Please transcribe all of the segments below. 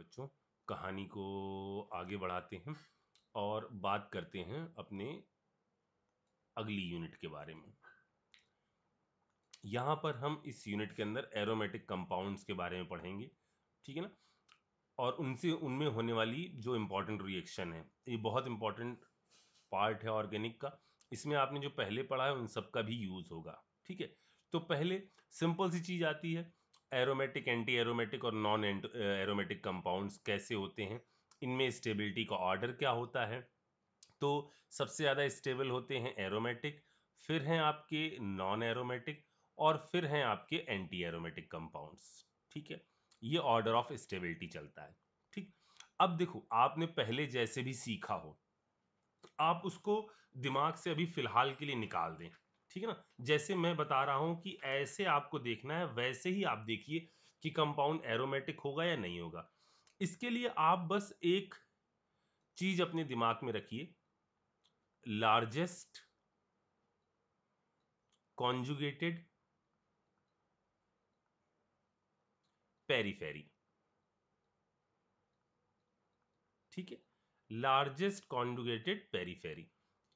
बच्चों, कहानी को आगे बढ़ाते हैं और बात करते हैं अपने अगली यूनिट के बारे में। यहाँ पर हम इस यूनिट के अंदर एरोमेटिक कंपाउंड्स के बारे में पढ़ेंगे, ठीक है ना। और उनसे उनमें होने वाली जो इम्पोर्टेंट रिएक्शन है, ये बहुत इम्पोर्टेंट पार्ट है ऑर्गेनिक का। इसमें आपने जो पहले पढ़ा है उन सब का भी यूज होगा, ठीक है। तो पहले सिंपल सी चीज आती है, एरोमेटिक, एंटी एरोमेटिक और नॉन एरोमेटिक कंपाउंड्स कैसे होते हैं, इनमें स्टेबिलिटी का ऑर्डर क्या होता है। तो सबसे ज़्यादा स्टेबल होते हैं एरोमेटिक, फिर हैं आपके नॉन एरोमेटिक, और फिर हैं आपके एंटी एरोमेटिक कंपाउंड्स, ठीक है। ये ऑर्डर ऑफ स्टेबिलिटी चलता है, ठीक। अब देखो, आपने पहले जैसे भी सीखा हो, आप उसको दिमाग से अभी फिलहाल के लिए निकाल दें, ठीक है ना। जैसे मैं बता रहा हूं कि ऐसे आपको देखना है, वैसे ही आप देखिए कि कंपाउंड एरोमेटिक होगा या नहीं होगा। इसके लिए आप बस एक चीज अपने दिमाग में रखिए, लार्जेस्ट कॉन्जुगेटेड पेरीफेरी, ठीक है। लार्जेस्ट कॉन्जुगेटेड पेरीफेरी,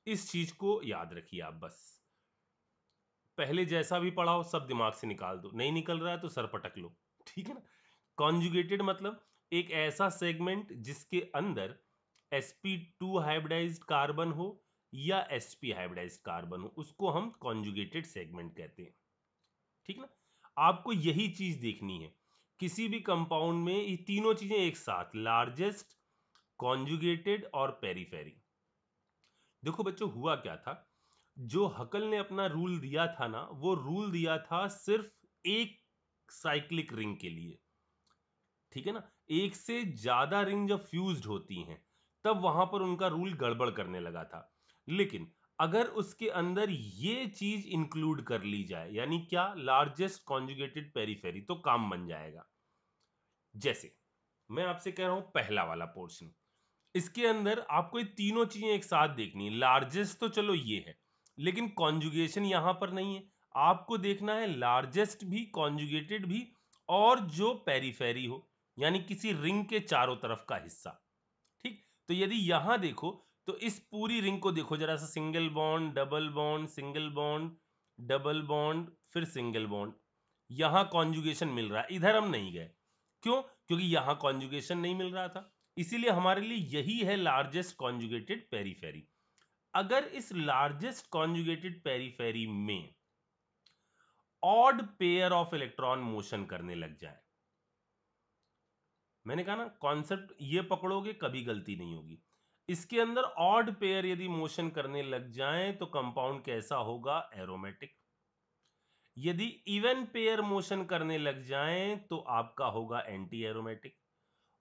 इस चीज को याद रखिए आप बस। पहले जैसा भी पढ़ा हो सब दिमाग से निकाल दो, नहीं निकल रहा है तो सर पटक लो, ठीक है ना। कॉन्जुगेटेड मतलब एक ऐसा सेगमेंट जिसके अंदर sp2 हाइब्रिडाइज्ड कार्बन हो या sp हाइब्रिडाइज्ड कार्बन हो, उसको हम कॉन्जुगेटेड सेगमेंट कहते हैं, ठीक ना। आपको यही चीज देखनी है किसी भी कंपाउंड में, ये तीनों चीजें एक साथ, लार्जेस्ट, कॉन्जुगेटेड और पेरीफेरी। देखो बच्चों, हुआ क्या था, जो हकल ने अपना रूल दिया था ना, वो रूल दिया था सिर्फ एक साइक्लिक रिंग के लिए, ठीक है ना। एक से ज्यादा रिंग जब फ्यूज्ड होती हैं तब वहां पर उनका रूल गड़बड़ करने लगा था। लेकिन अगर उसके अंदर ये चीज इंक्लूड कर ली जाए, यानी क्या, लार्जेस्ट कॉन्जुगेटेड पेरीफेरी, तो काम बन जाएगा। जैसे मैं आपसे कह रहा हूं पहला वाला पोर्शन, इसके अंदर आपको ये तीनों चीजें एक साथ देखनी है। लार्जेस्ट तो चलो ये है, लेकिन कॉन्जुगेशन यहां पर नहीं है। आपको देखना है लार्जेस्ट भी, कॉन्जुगेटेड भी, और जो पेरीफेरी हो, यानी किसी रिंग के चारों तरफ का हिस्सा, ठीक। तो यदि यहां देखो तो इस पूरी रिंग को देखो जरा सा, single bond, double bond, single bond, double bond, फिर सिंगल बॉन्ड। यहां कॉन्जुगेशन मिल रहा है, इधर हम नहीं गए। क्यों? क्योंकि यहां कॉन्जुगेशन नहीं मिल रहा था, इसीलिए हमारे लिए यही है लार्जेस्ट कॉन्जुगेटेड पेरीफेरी। अगर इस लार्जेस्ट कॉन्जुगेटेड पेरीफेरी में odd pair of electron motion करने लग जाए, मैंने कहा ना, कॉन्सेप्ट ये पकड़ोगे कभी गलती नहीं होगी। इसके अंदर ऑड पेयर यदि मोशन करने लग जाएं तो कंपाउंड कैसा होगा, एरोमेटिक। यदि इवन पेयर मोशन करने लग जाएं तो आपका होगा एंटी एरोमेटिक।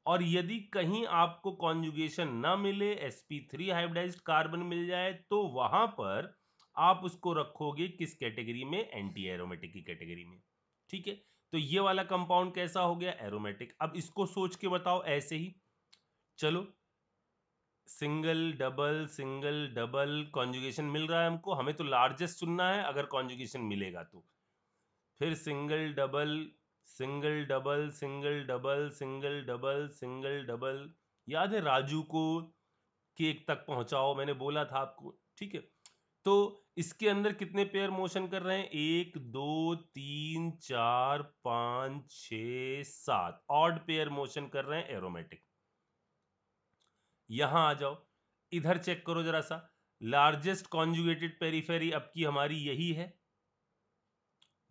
और यदि कहीं आपको कॉन्जुगेशन ना मिले, sp3 हाइब्रिडाइज्ड कार्बन मिल जाए, तो वहां पर आप उसको रखोगे किस कैटेगरी में, एंटी एरोमेटिक की कैटेगरी में, ठीक है। तो ये वाला कंपाउंड कैसा हो गया, एरोमेटिक। अब इसको सोच के बताओ ऐसे ही, चलो, सिंगल डबल कॉन्जुगेशन मिल रहा है हमको, हमें तो लार्जेस्ट सुनना है अगर कॉन्जुगेशन मिलेगा तो। फिर single double, single double, single double, single double, single double. याद है राजू को केक तक पहुंचाओ, मैंने बोला था आपको, ठीक है। तो इसके अंदर कितने पेयर मोशन कर रहे हैं, 1 2 3 4 5 6 7 ऑड पेयर मोशन कर रहे हैं, एरोमेटिक। यहां आ जाओ, इधर चेक करो जरा सा, लार्जेस्ट कॉन्जुगेटेड पेरीफेरी अब की हमारी यही है,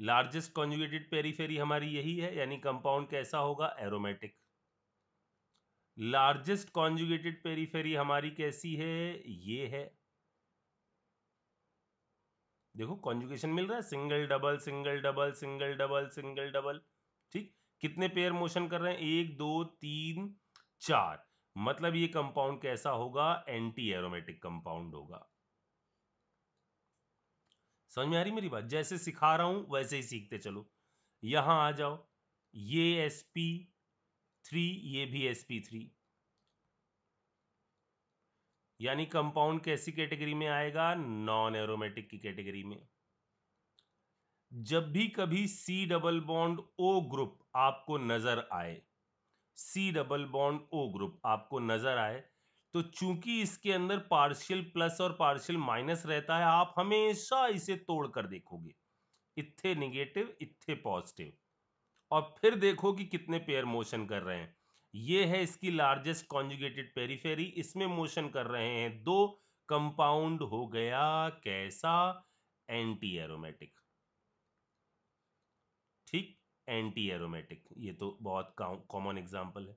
लार्जेस्ट कॉन्जुगेटेड पेरीफेरी हमारी यही है, यानी कंपाउंड कैसा होगा, एरोमेटिक। लार्जेस्ट कॉन्जुगेटेड पेरीफेरी हमारी कैसी है, ये है। देखो कॉन्जुगेशन मिल रहा है, single double, single double, single double, single double, ठीक। कितने पेयर मोशन कर रहे हैं, 1 2 3 4, मतलब ये कंपाउंड कैसा होगा, एंटी एरोमेटिक कंपाउंड होगा। समझ में आ रही मेरी बात? जैसे सिखा रहा हूं वैसे ही सीखते चलो। यहां आ जाओ, ये sp3, ये भी sp3, यानी कंपाउंड कैसी कैटेगरी में आएगा, नॉन एरोमेटिक की कैटेगरी में। जब भी कभी C double bond O group आपको नजर आए C double bond O group आपको नजर आए, तो चूंकि इसके अंदर पार्शियल प्लस और पार्शियल माइनस रहता है, आप हमेशा इसे तोड़कर देखोगे, इत्थे निगेटिव इत्थे पॉजिटिव, और फिर देखो कि कितने पेयर मोशन कर रहे हैं। ये है इसकी लार्जेस्ट कॉन्जुगेटेड पेरिफेरी, इसमें मोशन कर रहे हैं दो, कंपाउंड हो गया कैसा, एंटी एरोमेटिक। ठीक, एंटी एरोमेटिक, ये तो बहुत कॉमन एग्जांपल है।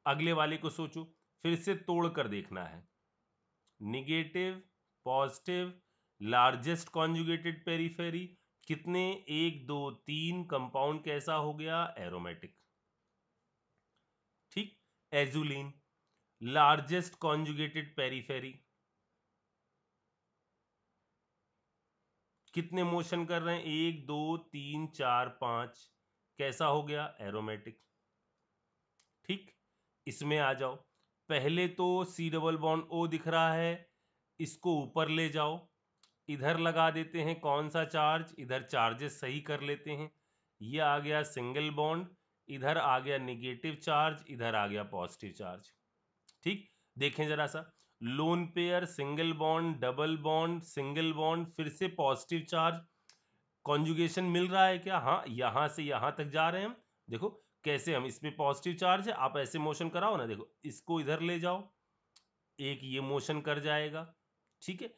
अगले वाले को सोचो, फिर से तोड़ कर देखना है, negative positive, largest conjugated periphery, कितने, एक दो तीन, कंपाउंड कैसा हो गया, एरोमेटिक। ठीक, एजुलिन, लार्जेस्ट कॉन्जुगेटेड पेरिफेरी, कितने मोशन कर रहे हैं, एक दो तीन चार पांच, कैसा हो गया, एरोमेटिक। ठीक, इसमें आ जाओ, पहले तो सी डबल बॉन्ड ओ दिख रहा है, इसको ऊपर ले जाओ, इधर लगा देते हैं कौन सा चार्ज, इधर चार्जेस सही कर लेते हैं, ये आ गया सिंगल बॉन्ड, इधर आ गया निगेटिव चार्ज, इधर आ गया पॉजिटिव चार्ज। ठीक, देखें जरा सा, lone pair, single bond, double bond, single bond, फिर से पॉजिटिव चार्ज, कॉन्जुगेशन मिल रहा है क्या, हाँ, यहां से यहां तक जा रहे हैं हम, देखो कैसे, हम इसमें पॉजिटिव चार्ज है, आप ऐसे मोशन कराओ ना, देखो इसको इधर ले जाओ, एक ये मोशन कर जाएगा, ठीक है,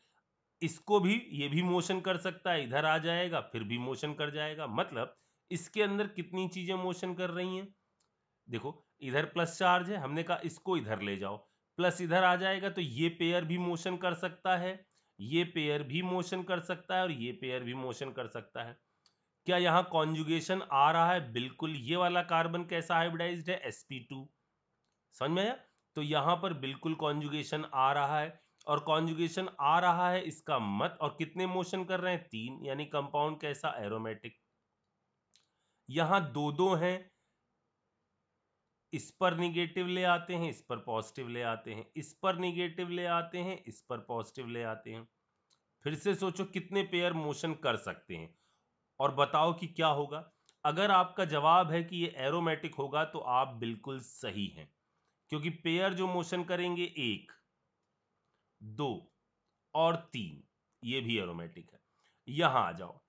इसको भी, ये भी मोशन कर सकता है, इधर आ जाएगा, फिर भी मोशन कर जाएगा, मतलब इसके अंदर कितनी चीजें मोशन कर रही हैं, देखो इधर प्लस चार्ज है, हमने कहा इसको इधर ले जाओ, प्लस इधर आ जाएगा, तो ये पेयर भी मोशन कर सकता है, ये पेयर भी मोशन कर सकता है, और ये पेयर भी मोशन कर सकता है। क्या यहां कॉन्जुगेशन आ रहा है, बिल्कुल, ये वाला कार्बन कैसा हाइब्रिडाइज्ड है, sp2, समझ में आया, तो यहां पर बिल्कुल कॉन्जुगेशन आ रहा है, और कॉन्जुगेशन आ रहा है इसका मत, और कितने मोशन कर रहे हैं, तीन, यानी कंपाउंड कैसा, एरोमेटिक। यहां दो दो हैं, इस पर निगेटिव ले आते हैं, इस पर पॉजिटिव ले आते हैं, इस पर निगेटिव ले आते हैं, इस पर पॉजिटिव ले आते हैं, फिर से सोचो कितने पेयर मोशन कर सकते हैं, और बताओ कि क्या होगा। अगर आपका जवाब है कि ये एरोमेटिक होगा, तो आप बिल्कुल सही हैं, क्योंकि पेयर जो मोशन करेंगे, एक, दो और तीन, ये भी एरोमेटिक है। यहां आ जाओ,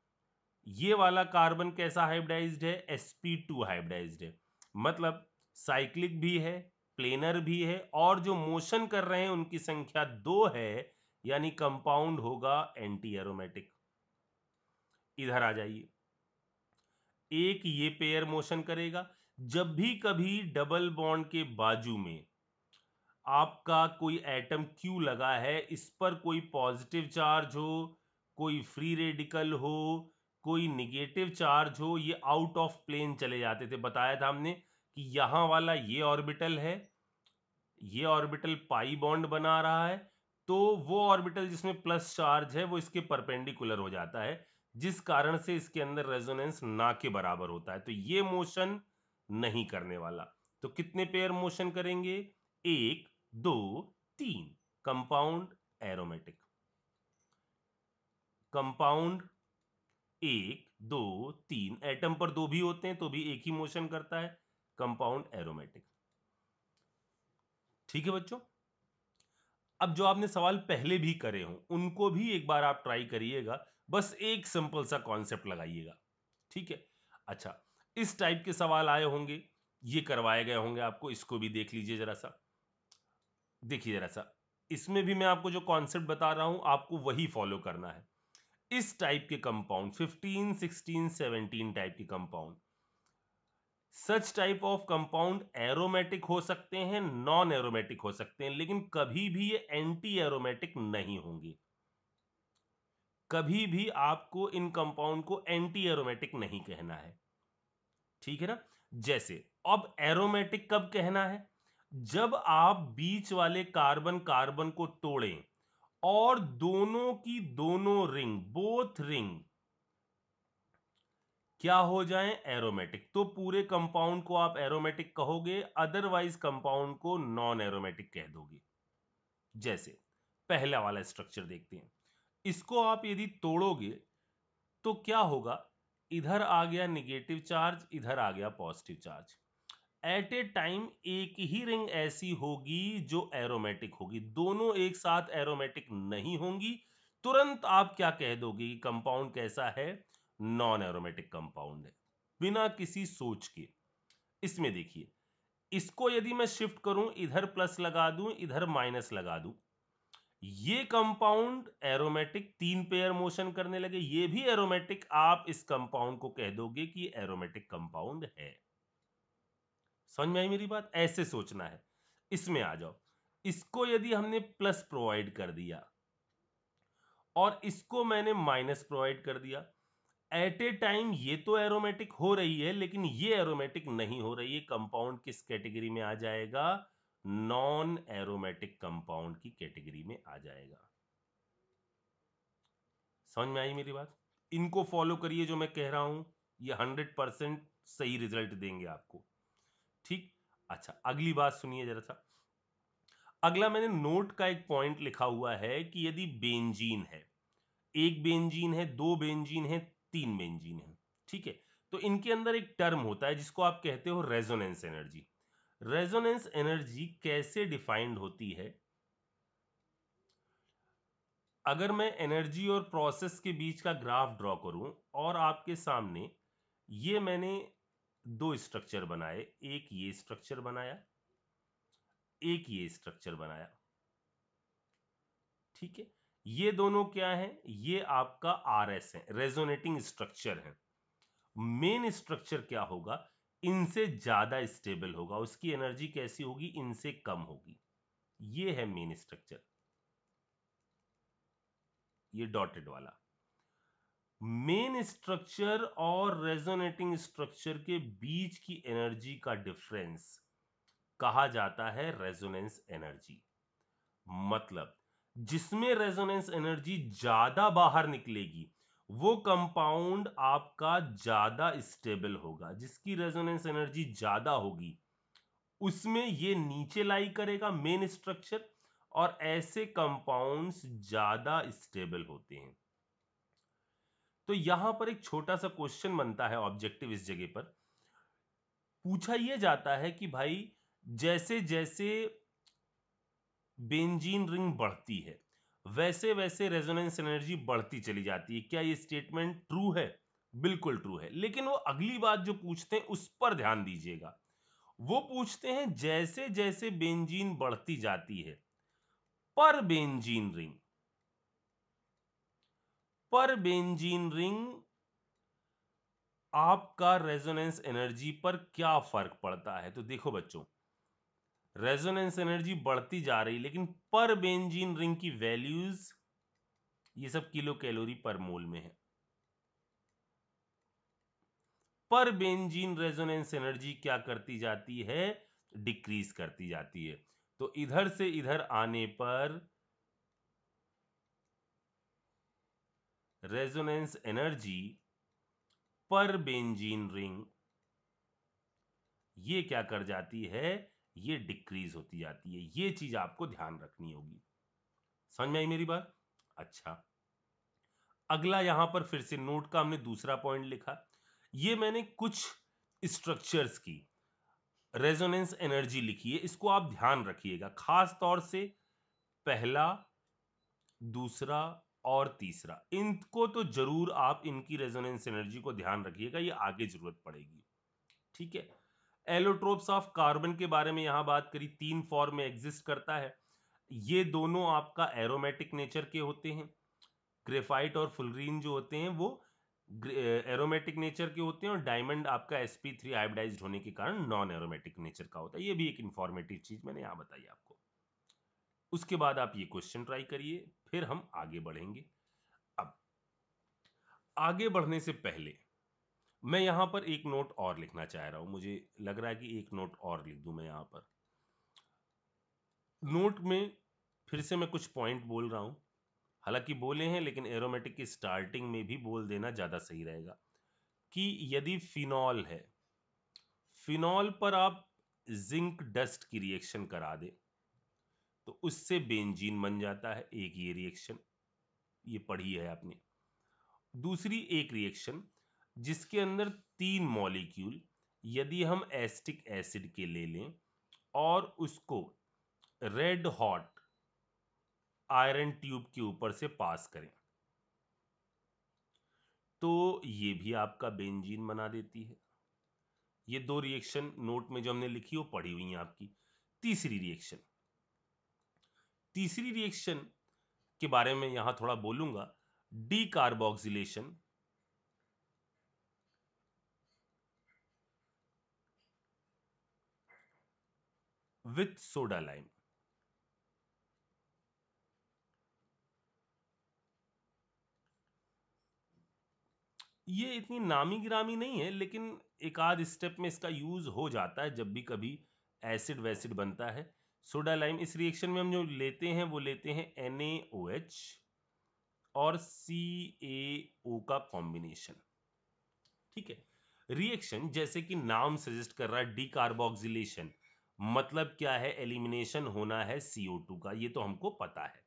ये वाला कार्बन कैसा हाइब्रिडाइज्ड है, sp2 हाइब्रिडाइज्ड है, मतलब साइक्लिक भी है, प्लेनर भी है, और जो मोशन कर रहे हैं उनकी संख्या दो है, यानी कंपाउंड होगा एंटी एरोमेटिक। इधर आ जाइए, एक ये पेयर मोशन करेगा, जब भी कभी डबल बॉन्ड के बाजू में आपका कोई एटम क्यू लगा है, इस पर कोई पॉजिटिव चार्ज हो, कोई फ्री रेडिकल हो, कोई निगेटिव चार्ज हो, ये आउट ऑफ प्लेन चले जाते थे, बताया था हमने कि यहां वाला ये ऑर्बिटल है, ये ऑर्बिटल पाई बॉन्ड बना रहा है, तो वो ऑर्बिटल जिसमें प्लस चार्ज है वो इसके परपेंडिकुलर हो जाता है, जिस कारण से इसके अंदर रेजोनेंस ना के बराबर होता है, तो ये मोशन नहीं करने वाला। तो कितने पेयर मोशन करेंगे, एक दो तीन, कंपाउंड एरोमेटिक, कंपाउंड एक दो तीन, एटम पर दो भी होते हैं तो भी एक ही मोशन करता है, कंपाउंड एरोमेटिक। ठीक है बच्चों, अब जो आपने सवाल पहले भी करे हों उनको भी एक बार आप ट्राई करिएगा, बस एक सिंपल सा कॉन्सेप्ट लगाइएगा, ठीक है। अच्छा, इस टाइप के सवाल आए होंगे, ये करवाए गए होंगे आपको, इसको भी देख लीजिए जरा सा, देखिए जरा सा, इसमें भी मैं आपको जो कॉन्सेप्ट बता रहा हूं आपको वही फॉलो करना है। इस टाइप के कंपाउंड 15 16 17 टाइप के compound, such type of compound aromatic हो सकते हैं, नॉन एरोमेटिक हो सकते हैं, लेकिन कभी भी ये एंटी एरोमेटिक नहीं होंगे, कभी भी आपको इन कंपाउंड को एंटी एरोमेटिक नहीं कहना है, ठीक है ना। जैसे अब एरोमेटिक कब कहना है, जब आप बीच वाले कार्बन कार्बन को तोड़ें और दोनों की दोनों रिंग, बोथ रिंग क्या हो जाएं, एरोमेटिक, तो पूरे कंपाउंड को आप एरोमेटिक कहोगे, अदरवाइज कंपाउंड को नॉन एरोमेटिक कह दोगे। जैसे पहला वाला स्ट्रक्चर देखते हैं, इसको आप यदि तोड़ोगे तो क्या होगा, इधर आ गया निगेटिव चार्ज, इधर आ गया positive charge, at a time एक ही रिंग ऐसी होगी जो एरोमेटिक होगी, दोनों एक साथ एरोमेटिक नहीं होंगी। तुरंत आप क्या कह दोगे कि कंपाउंड कैसा है? नॉन एरोमेटिक कंपाउंड है, बिना किसी सोच के। इसमें देखिए, इसको यदि मैं शिफ्ट करूं, इधर प्लस लगा दूं, इधर माइनस लगा दूं, ये कंपाउंड एरोमेटिक, 3 पेयर मोशन करने लगे, ये भी एरोमेटिक, आप इस कंपाउंड को कह दोगे कि एरोमेटिक कंपाउंड है। समझ में आई मेरी बात? ऐसे सोचना है। इसमें आ जाओ, इसको यदि हमने प्लस प्रोवाइड कर दिया और इसको मैंने माइनस प्रोवाइड कर दिया, एट ए टाइम ये तो एरोमेटिक हो रही है, लेकिन ये एरोमेटिक नहीं हो रही है। कंपाउंड किस कैटेगरी में आ जाएगा? नॉन एरोमेटिक कंपाउंड की कैटेगरी में आ जाएगा। समझ में आई मेरी बात? इनको फॉलो करिए, जो मैं कह रहा हूं ये 100% सही रिजल्ट देंगे आपको। ठीक, अच्छा अगली बात सुनिए जरा सा। अगला मैंने नोट का एक पॉइंट लिखा हुआ है कि यदि बेंजीन है, एक बेंजीन है, दो बेंजीन है, तीन बेंजीन है, ठीक है, तो इनके अंदर एक टर्म होता है जिसको आप कहते हो रेजोनेंस एनर्जी। रेजोनेंस एनर्जी कैसे डिफाइंड होती है? अगर मैं एनर्जी और प्रोसेस के बीच का ग्राफ ड्रॉ करूं और आपके सामने ये मैंने दो स्ट्रक्चर बनाए, एक ये स्ट्रक्चर बनाया, एक ये स्ट्रक्चर बनाया, ठीक है, ये दोनों क्या है? ये आपका आरएस है, रेजोनेटिंग स्ट्रक्चर है। मेन स्ट्रक्चर क्या होगा? इनसे ज्यादा स्टेबल होगा, उसकी एनर्जी कैसी होगी? इनसे कम होगी। ये है मेन स्ट्रक्चर, ये डॉटेड वाला। मेन स्ट्रक्चर और रेजोनेटिंग स्ट्रक्चर के बीच की एनर्जी का डिफरेंस कहा जाता है रेजोनेंस एनर्जी। मतलब जिसमें रेजोनेंस एनर्जी ज्यादा बाहर निकलेगी वो कंपाउंड आपका ज्यादा स्टेबल होगा, जिसकी रेजोनेंस एनर्जी ज्यादा होगी उसमें ये नीचे लाई करेगा मेन स्ट्रक्चर, और ऐसे कंपाउंड्स ज्यादा स्टेबल होते हैं। तो यहां पर एक छोटा सा क्वेश्चन बनता है ऑब्जेक्टिव इस जगह पर, पूछा यह जाता है कि भाई जैसे जैसे बेंजीन रिंग बढ़ती है वैसे वैसे रेजोनेंस एनर्जी बढ़ती चली जाती है, क्या ये स्टेटमेंट ट्रू है? बिल्कुल ट्रू है। लेकिन वो अगली बात जो पूछते हैं उस पर ध्यान दीजिएगा। वो पूछते हैं जैसे जैसे बेंजीन बढ़ती जाती है पर बेंजीन रिंग, पर बेंजीन रिंग आपका रेजोनेंस एनर्जी पर क्या फर्क पड़ता है? तो देखो बच्चों, रेजोनेंस एनर्जी बढ़ती जा रही लेकिन पर बेंजीन रिंग की वैल्यूज ये सब किलो कैलोरी पर मोल में है। पर बेंजीन रेजोनेंस एनर्जी क्या करती जाती है? डिक्रीज करती जाती है। तो इधर से इधर आने पर रेजोनेंस एनर्जी पर बेंजीन रिंग ये क्या कर जाती है? ये डिक्रीज होती जाती है। ये चीज आपको ध्यान रखनी होगी। समझ में आई मेरी बात? अच्छा, अगला यहां पर फिर से नोट का हमने दूसरा पॉइंट लिखा। ये मैंने कुछ स्ट्रक्चर्स की रेजोनेंस एनर्जी लिखी है, इसको आप ध्यान रखिएगा, खास तौर से पहला, दूसरा और तीसरा, इनको तो जरूर आप इनकी रेजोनेंस एनर्जी को ध्यान रखिएगा, ये आगे जरूरत पड़ेगी। ठीक है, एलोट्रोप्स ऑफ कार्बन के बारे में यहां बात करी, 3 फॉर्म में एग्जिस्ट करता है। ये दोनों आपका एरोमेटिक नेचर के होते हैं। ग्रेफाइट और फुलरीन जो होते हैं वो एरोमेटिक नेचर के होते हैं, और डायमंड आपका sp3 आयोडाइज्ड होने के कारण नॉन एरोमेटिक नेचर का होता है। ये भी एक इंफॉर्मेटिव चीज मैंने यहां बताई आपको। उसके बाद आप ये क्वेश्चन ट्राई करिए, फिर हम आगे बढ़ेंगे। अब आगे बढ़ने से पहले मैं यहां पर एक नोट और लिखना चाह रहा हूं, मुझे लग रहा है कि एक नोट और लिख दूं मैं यहां पर। नोट में फिर से मैं कुछ पॉइंट बोल रहा हूं, हालांकि बोले हैं लेकिन एरोमेटिक की स्टार्टिंग में भी बोल देना ज्यादा सही रहेगा, कि यदि फिनॉल है, फिनॉल पर आप जिंक डस्ट की रिएक्शन करा दे तो उससे बेंजीन बन जाता है। एक ये रिएक्शन, ये पढ़ी है आपने। दूसरी एक रिएक्शन जिसके अंदर 3 मॉलिक्यूल यदि हम एसिटिक एसिड के ले लें और उसको रेड हॉट आयरन ट्यूब के ऊपर से पास करें तो ये भी आपका बेंजीन बना देती है। ये दो रिएक्शन नोट में जो हमने लिखी वो पढ़ी हुई है आपकी। तीसरी रिएक्शन के बारे में यहां थोड़ा बोलूंगा, डीकार्बोक्सिलेशन विथ सोडा लाइम। ये इतनी नामी गिरामी नहीं है, लेकिन एक आध स्टेप में इसका यूज हो जाता है जब भी कभी एसिड वैसिड बनता है। सोडा लाइम इस रिएक्शन में हम जो लेते हैं वो लेते हैं NaOH और CaO का कॉम्बिनेशन। ठीक है, रिएक्शन जैसे कि नाम सजेस्ट कर रहा है डीकार्बोक्सिलेशन, मतलब क्या है, एलिमिनेशन होना है CO2 का, ये तो हमको पता है।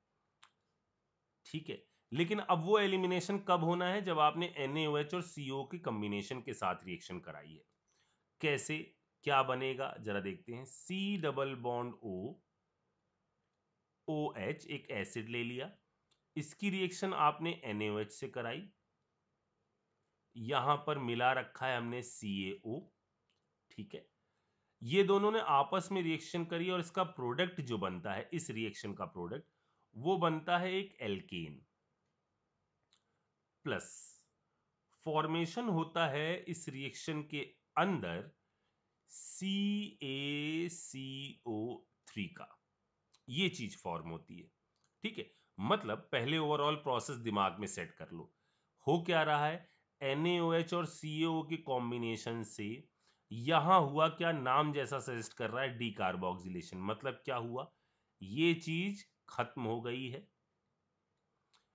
ठीक है, लेकिन अब वो एलिमिनेशन कब होना है, जब आपने NaOH और CO के कॉम्बिनेशन के साथ रिएक्शन कराई है। कैसे, क्या बनेगा जरा देखते हैं। C double bond O OH एक एसिड ले लिया, इसकी रिएक्शन आपने NaOH से कराई, यहां पर मिला रखा है हमने CaO। ठीक है, ये दोनों ने आपस में रिएक्शन करी और इसका प्रोडक्ट जो बनता है, इस रिएक्शन का प्रोडक्ट वो बनता है एक एल्केन, प्लस फॉर्मेशन होता है इस रिएक्शन के अंदर CaCO3 का, ये चीज फॉर्म होती है। ठीक है, मतलब पहले ओवरऑल प्रोसेस दिमाग में सेट कर लो। हो क्या रहा है, NaOH और CaO के कॉम्बिनेशन से यहां हुआ क्या, नाम जैसा सजेस्ट कर रहा है डीकार्बोक्सिलेशन, मतलब क्या हुआ, ये चीज खत्म हो गई है,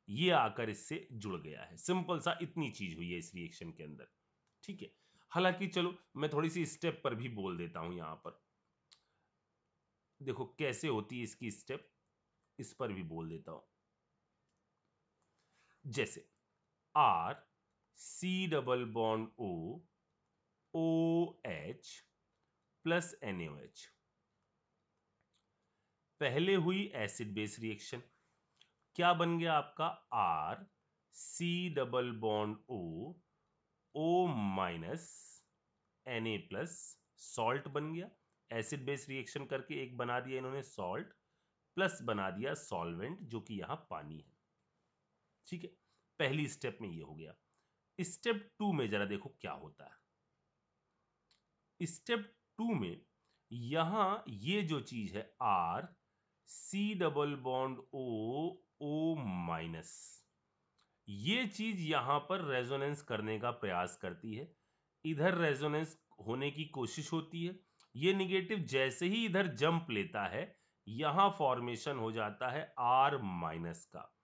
ये आकर इससे जुड़ गया है। सिंपल सा इतनी चीज हुई है इस रिएक्शन के अंदर। ठीक है, हालांकि चलो मैं थोड़ी सी स्टेप पर भी बोल देता हूं, यहां पर देखो कैसे होती है इसकी स्टेप, इस पर भी बोल देता हूं। जैसे R C double bond O OH plus NaOH, पहले हुई एसिड बेस रिएक्शन, क्या बन गया आपका, R C double bond O minus Na plus, salt बन गया। एसिड बेस रिएक्शन करके एक बना दिया इन्होंने सॉल्ट, प्लस बना दिया सॉल्वेंट जो कि यहां पानी है। ठीक है, पहली स्टेप में ये हो गया। स्टेप 2 में जरा देखो क्या होता है। स्टेप 2 में यहां ये जो चीज है R C double bond O minus, ये चीज यहां पर रेजोनेंस करने का प्रयास करती है, इधर रेजोनेंस होने की कोशिश होती है, ये निगेटिव जैसे ही इधर जंप लेता है यहां फॉर्मेशन हो जाता है R माइनस का।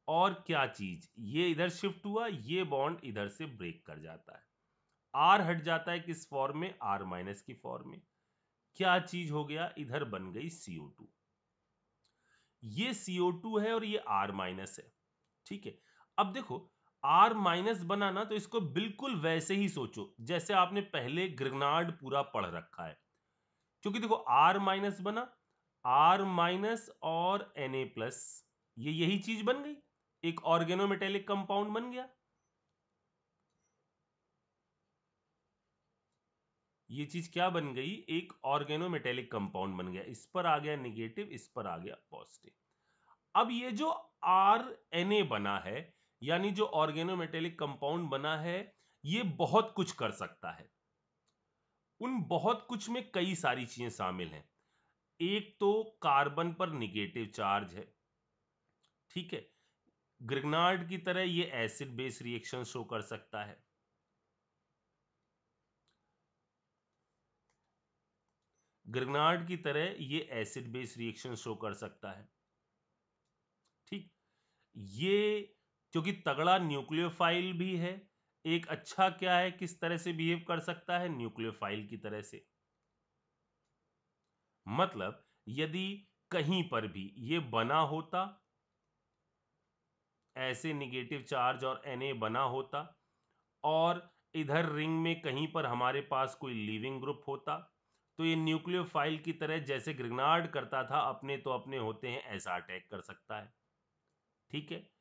और क्या चीज, ये इधर शिफ्ट हुआ, ये बॉन्ड इधर से ब्रेक कर जाता है, R हट जाता है किस फॉर्म में, R माइनस की फॉर्म में। क्या चीज हो गया, इधर बन गई CO2, ये CO2 है और ये R माइनस है। ठीक है, अब देखो R माइनस बना ना, तो इसको बिल्कुल वैसे ही सोचो जैसे आपने पहले ग्रेनाड पूरा पढ़ रखा है, क्योंकि देखो R माइनस बना, R माइनस और Na प्लस, ये यही चीज बन गई, एक ऑर्गेनोमेटेलिक कंपाउंड बन गया। ये चीज क्या बन गई, एक ऑर्गेनोमेटेलिक कंपाउंड बन गया, इस पर आ गया निगेटिव, इस पर आ गया पॉजिटिव। अब ये जो RNA बना है, यानी जो ऑर्गेनोमेटेलिक कंपाउंड बना है, ये बहुत कुछ कर सकता है। उन बहुत कुछ में कई सारी चीजें शामिल हैं। एक तो कार्बन पर निगेटिव चार्ज है। ठीक है, ग्रिग्नार्ड की तरह ये एसिड बेस रिएक्शन शो कर सकता है। ग्रिग्नार्ड की तरह ये एसिड बेस रिएक्शन शो कर सकता है। ठीक, ये क्योंकि तगड़ा न्यूक्लियोफाइल भी है, एक अच्छा क्या है, किस तरह से बिहेव कर सकता है, न्यूक्लियोफाइल की तरह से। मतलब यदि कहीं पर भी ये बना होता, ऐसे निगेटिव चार्ज और Na बना होता, और इधर रिंग में कहीं पर हमारे पास कोई लीविंग ग्रुप होता तो ये न्यूक्लियोफाइल की तरह जैसे ग्रिग्नार्ड करता था अपने तो अपने होते हैं ऐसा अटैक कर सकता है। ठीक है,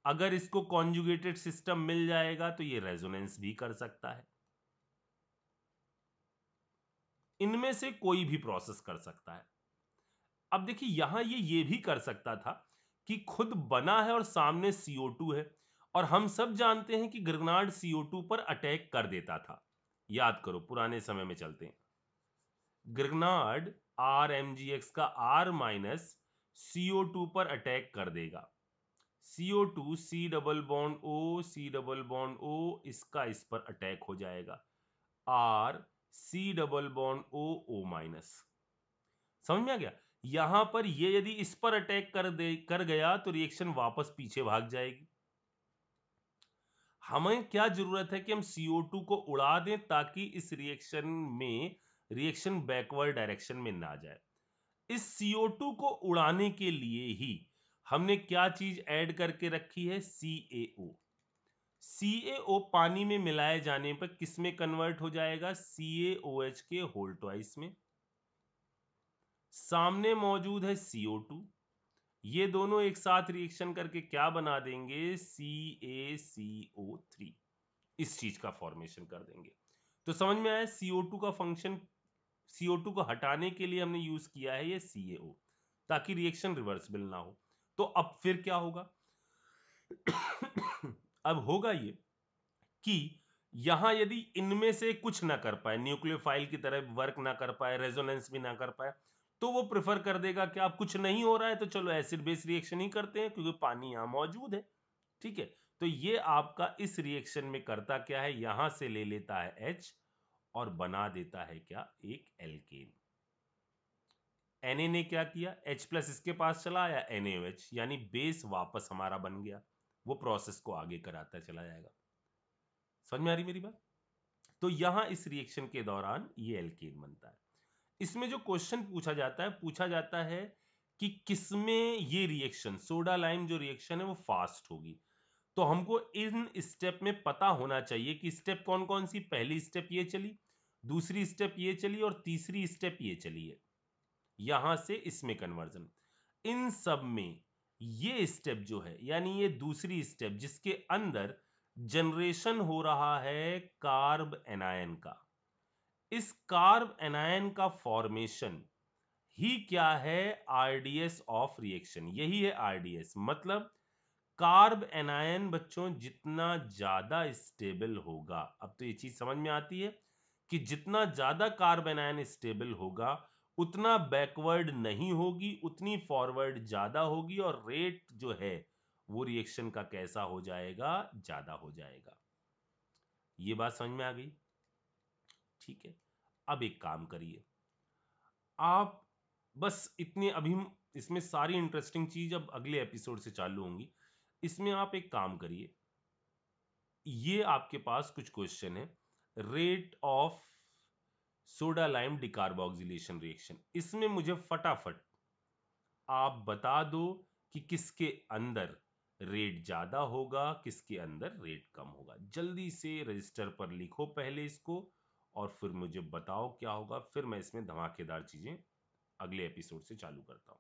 अगर इसको कॉन्जुगेटेड सिस्टम मिल जाएगा तो ये रेजोनेंस भी कर सकता है। इनमें से कोई भी प्रोसेस कर सकता है। अब देखिए यहां ये भी कर सकता था कि खुद बना है और सामने CO2 है, और हम सब जानते हैं कि ग्रेनाड CO2 पर अटैक कर देता था। याद करो, पुराने समय में चलते हैं। ग्रेनाड RMGX का R माइनस CO2 पर अटैक कर देगा। CO2 C double bond O, C double bond O, इसका इस पर अटैक हो जाएगा। R C double bond O, O minus. समझ में आ गया? यहां पर ये यदि इस पर अटैक कर गया तो रिएक्शन वापस पीछे भाग जाएगी। हमें क्या जरूरत है कि हम CO2 को उड़ा दें ताकि इस रिएक्शन बैकवर्ड डायरेक्शन में ना जाए। इस CO2 को उड़ाने के लिए ही हमने क्या चीज ऐड करके रखी है? CaO। CaO पानी में मिलाए जाने पर किस में कन्वर्ट हो जाएगा? CaOH के होल ट्वाइस में। सामने मौजूद है CO2, ये दोनों एक साथ रिएक्शन करके क्या बना देंगे? CaCO3। इस चीज का फॉर्मेशन कर देंगे। तो समझ में आया CO2 का फंक्शन। CO2 को हटाने के लिए हमने यूज किया है ये CaO, ताकि रिएक्शन रिवर्सिबल ना हो। तो अब फिर क्या होगा? अब होगा ये कि यहां यदि इनमें से कुछ ना कर पाए, न्यूक्लियोफाइल की तरह वर्क ना कर पाए, रेजोनेंस भी ना कर पाए, तो वो प्रेफर कर देगा कि आप कुछ नहीं हो रहा है तो चलो एसिड बेस रिएक्शन ही करते हैं क्योंकि पानी यहां मौजूद है। ठीक है, तो ये आपका इस रिएक्शन में करता क्या है? यहां से ले लेता है H और बना देता है क्या? एक एल्केन। Na ने क्या किया? H प्लस इसके पास चला आया, NaOH, यानी बेस वापस हमारा बन गया। वो प्रोसेस को आगे कराता चला जाएगा। समझ में आ रही मेरी बात? तो यहां इस रिएक्शन के दौरान ये एल्केन बनता है। इसमें जो क्वेश्चन पूछा जाता है कि किसमें ये रिएक्शन, सोडा लाइम जो रिएक्शन है वो फास्ट होगी। तो हमको इन स्टेप में पता होना चाहिए कि स्टेप कौन कौन सी। पहली स्टेप ये चली, दूसरी स्टेप ये चली और तीसरी स्टेप ये चली है। यहां से इसमें कन्वर्जन, इन सब में ये स्टेप जो है, यानी ये दूसरी स्टेप जिसके अंदर जनरेशन हो रहा है कार्ब एनायन का, इस कार्ब एनायन का फॉर्मेशन ही क्या है? RDS of reaction. यही है आरडीएस, मतलब कार्ब एनायन बच्चों जितना ज्यादा स्टेबल होगा, अब तो ये चीज समझ में आती है कि जितना ज्यादा कार्ब एनायन स्टेबल होगा उतना बैकवर्ड नहीं होगी, उतनी फॉरवर्ड ज्यादा होगी, और रेट जो है वो रिएक्शन का कैसा हो जाएगा? ज्यादा हो जाएगा। ये बात समझ में आ गई? ठीक है, अब एक काम करिए आप, बस इतने अभी इसमें सारी इंटरेस्टिंग चीज अब अगले एपिसोड से चालू होंगी। इसमें आप एक काम करिए, ये आपके पास कुछ क्वेश्चन है, rate of soda lime decarboxylation reaction. इसमें मुझे फटाफट आप बता दो कि किसके अंदर रेट ज्यादा होगा, किसके अंदर रेट कम होगा। जल्दी से रजिस्टर पर लिखो पहले इसको, और फिर मुझे बताओ क्या होगा। फिर मैं इसमें धमाकेदार चीजें अगले एपिसोड से चालू करता हूं।